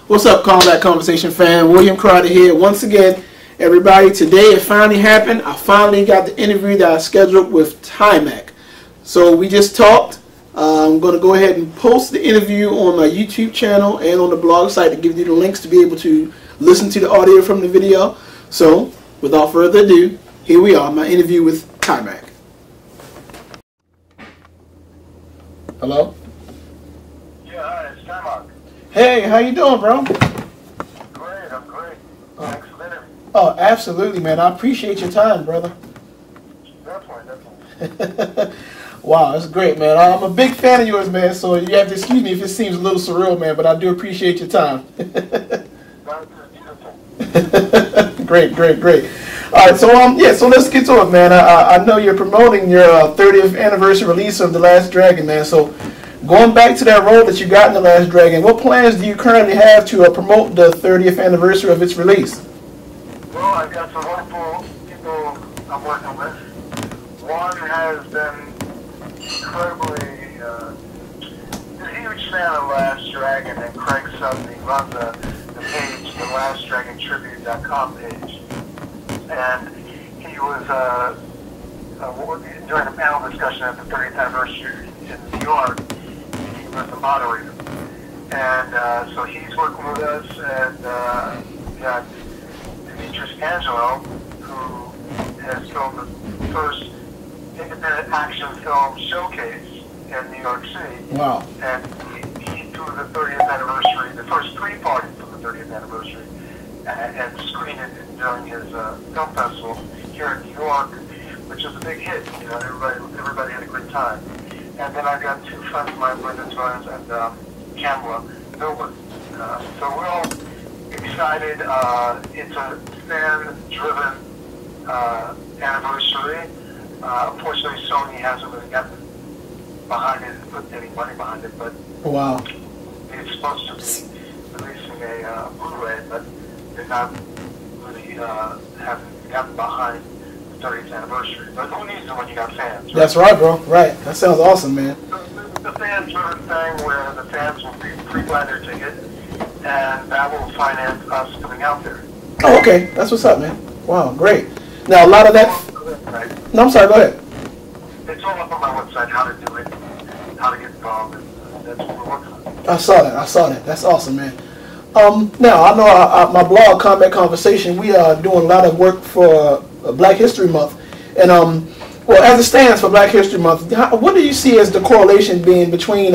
What's up, Combat Conversation fan? William Crowder here once again. Everybody, today it finally happened. I finally got the interview that I scheduled with Taimak. So we just talked. I'm going to go ahead and post the interview on my YouTube channel and on the blog site to give you the links to be able to listen to the audio from the video. So without further ado, here we are, my interview with Taimak. Hello? Yeah, hi, it's Taimak. Hey, how you doing, bro? Great, I'm great. Thanks for the interview. Oh, absolutely, man. I appreciate your time, brother. Definitely. Wow, that's great, man. I'm a big fan of yours, man, so you have to excuse me if it seems a little surreal, man, but I do appreciate your time. That is beautiful. Great. All right, so so let's get to it, man. I know you're promoting your 30th anniversary release of The Last Dragon, man, so going back to that role that you got in The Last Dragon, what plans do you currently have to promote the 30th anniversary of its release? Well, I've got some wonderful people I'm working with. One has been incredibly a huge fan of Last Dragon, and Craig Sutton. He runs the page, the LastDragonTribute.com page. And he was during a panel discussion at the 30th anniversary in New York. He was the moderator. And so he's working with us, and we got Demetrius Angelo, who has filmed the first independent action film showcase in New York City. Wow. And he threw the 30th anniversary, the first three parties for the 30th anniversary, and screened it during his film festival here in New York, which was a big hit. You know, everybody had a great time. And then I got two friends of mine, Brenda Torrance and Kamala Millwood. So we're all excited. It's a fan-driven anniversary. Unfortunately, Sony hasn't really gotten behind it and put any money behind it, but wow. It's supposed to be releasing a Blu-ray, but they're not really haven't gotten behind the 30th anniversary. But who needs it when you got fans? Right? That's right, bro. Right. That sounds awesome, man. The fan-driven thing where the fans will be pre-buy their ticket, and that will finance us coming out there. Oh, okay. That's what's up, man. Wow, great. Now, a lot of that... Right. No, I'm sorry. Go ahead. It's all up on my website, how to do it, how to get involved, and that's what we're working on. I saw that. That's awesome, man. Now, I know my blog, Combat Conversation, we are doing a lot of work for Black History Month. And, well, as it stands for Black History Month, what do you see as the correlation being between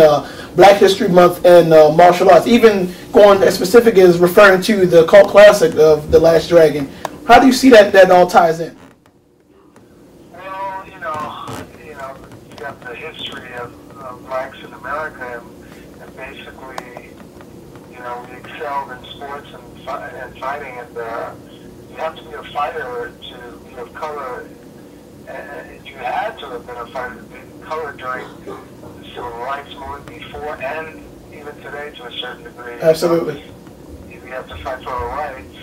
Black History Month and martial arts? Even going as specific as referring to the cult classic of The Last Dragon. How do you see that all ties in? Well, you got the history of blacks in America, and basically, we excelled in sports and fighting, and you have to be a fighter to be of color. And you had to have been a fighter to be of color during the civil rights movement before and even today to a certain degree. Absolutely. You have to fight for our rights.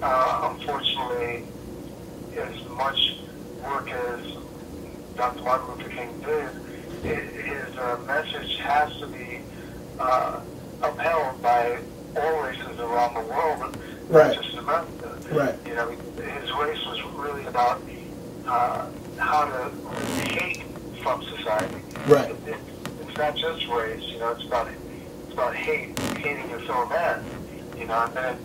Unfortunately, as much work as Dr. Martin Luther King did, his message has to be upheld by all races around the world, right. Not just America. Right. His race was really about how to hate from society. Right. It's not just race, it's about hating your fellow man, and then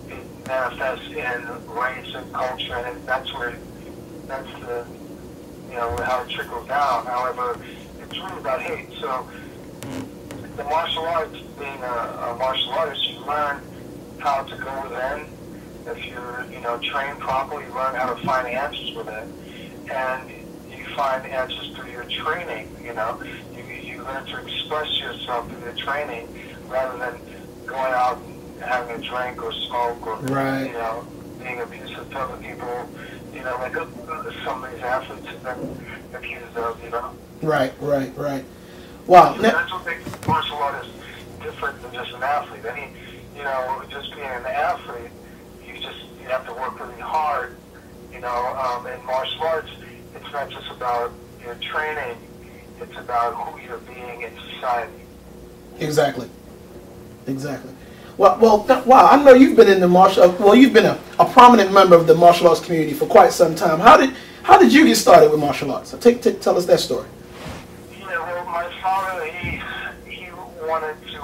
it manifests in race and culture, and that's the how it trickles down. However, it's really about hate. So the martial arts, being a martial artist, you learn how to go within. If you're, trained properly, you learn how to find answers within. And you find answers through your training, You learn to express yourself through your training rather than going out and having a drink or smoke or, right. Being abusive to other people, like some of these athletes have been accused of, Right. Wow. So that's what makes martial artists different than just an athlete. Just being an athlete, you have to work really hard. In martial arts, it's not just about your training, it's about who you're being in society. Exactly. Exactly. Wow. I know you've been in the you've been a prominent member of the martial arts community for quite some time. How did you get started with martial arts? Tell us that story. Yeah, well, my father, he wanted to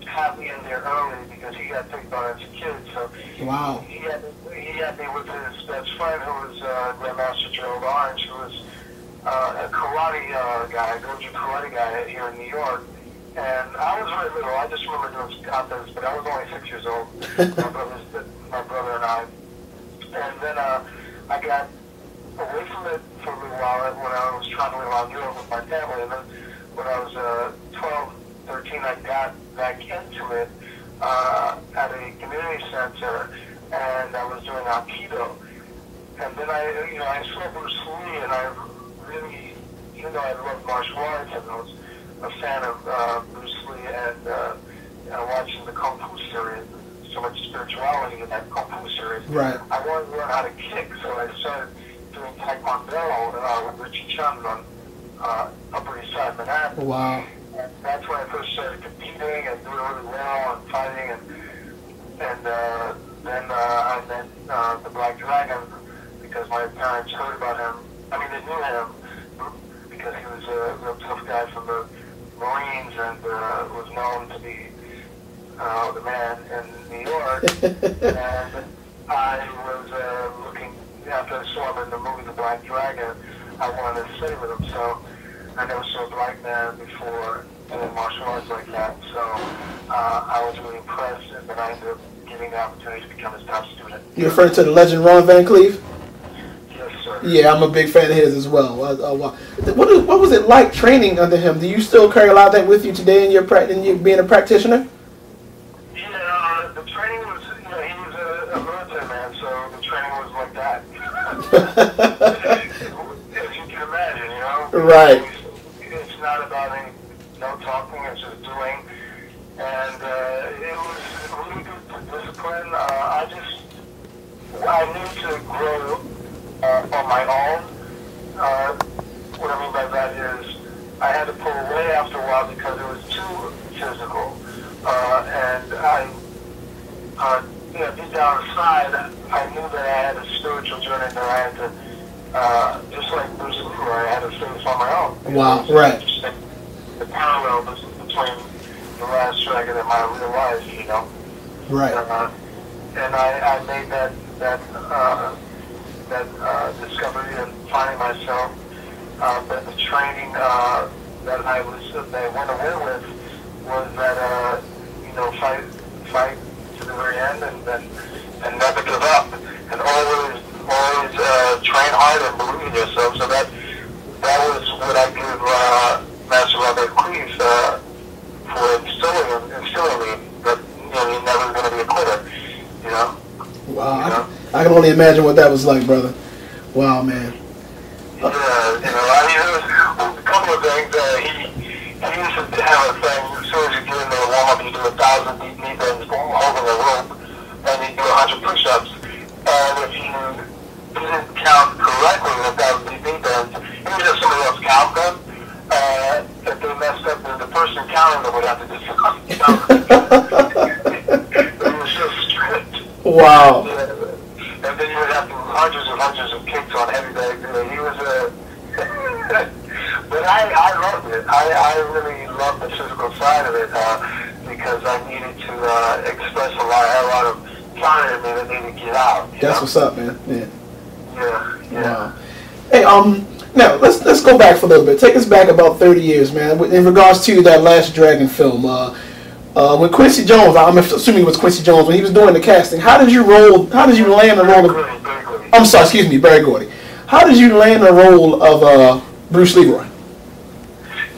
have me in there early because he got picked on as a kid. So wow. He had me with his best friend, who was Grandmaster Gerald Orange, who was a karate guy, Goju karate guy here in New York. And I was very little. I just remember doing katas, but I was only 6 years old. My brother and I. And then I got away from it for a little while when I was traveling around Europe with my family. And then when I was 12, 13, I got back into it at a community center, and I was doing Aikido. And then I saw Bruce Lee, and I really, even though I loved martial arts, and I was a fan of Bruce Lee and watching the Kung Fu series, so much spirituality in that Kung Fu series. Right. I wanted to learn how to kick, so I started doing Taimak Guarriello with Richie Chun on Upper East Side Manhattan. Wow. And that's when I first started competing and doing really well and fighting, and then I met the Black Dragon because my parents heard about him. I mean, they knew him because he was a real tough guy from the Marines and was known to be the man in New York. And I was looking, after I saw him in the movie The Black Dragon, I wanted to stay with him. So I never saw a black man before doing martial arts like that. So I was really impressed, and then I ended up getting the opportunity to become his top student. You referring to the legend Ron Van Cleef? Yes, sir. Yeah, I'm a big fan of his as well. What was it like training under him? Do you still carry a lot of that with you today in your being a practitioner? Yeah, the training was, he was a military man, so the training was like that. As you can imagine, Right. It's not about no talking, it's just doing. And it was really good discipline. I need to grow on my own. What I mean by that is I had to pull away after a while because it was too physical. And deep down inside, I knew that I had a spiritual journey that I had to, just like Bruce Leroy, I had to face on my own. Wow, right. The parallel between The Last Dragon and my real life, Right. And I made that discovery and finding myself. But the training that I went away with was that fight to the very end, and never give up, and always train hard and believe in yourself. So that was what I give Master Robert Cleese for instilling me that you're never going to be a quitter. Wow, I can only imagine what that was like, brother. Wow, man. Yeah, there was a couple of things. He used to have a thing, as soon as you get into the warm-up, you do 1,000 deep knee bends holding a rope, and you do 100 push-ups. And if you didn't count correctly with 1,000 deep knee bends, you would have somebody else count them. If they messed up, then the person counting them would have to do something. It was so strict. Wow. Yeah. And then you would have to do hundreds of kicks on heavy bags. He was but I loved it. I really loved the physical side of it because I needed to express a lot of fire in me that needed to get out. That's what's up, man. Yeah. Yeah. Wow. Hey, now let's go back for a little bit. Take us back about 30 years, man. In regards to that Last Dragon film, when Quincy Jones, I'm assuming it was Quincy Jones, when he was doing the casting, how did you land the role of? I'm sorry, excuse me, Barry Gordy. How did you land the role of Bruce Leroy?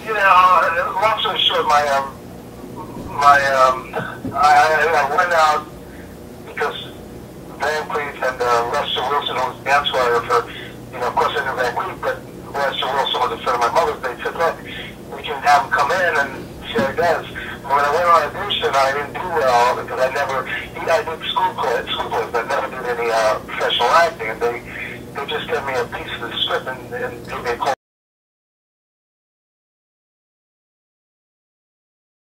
Long story short, I went out because Van Cleef and Lester Wilson, who was the dance writer for, of course I knew Van Cleef, but Lester Wilson was a friend of my mother's. They said, look, we can have him come in and see how he does. And when I went on audition, I didn't do well because I did school plays, but never did any professional acting. And they just gave me a piece of the script and gave me a call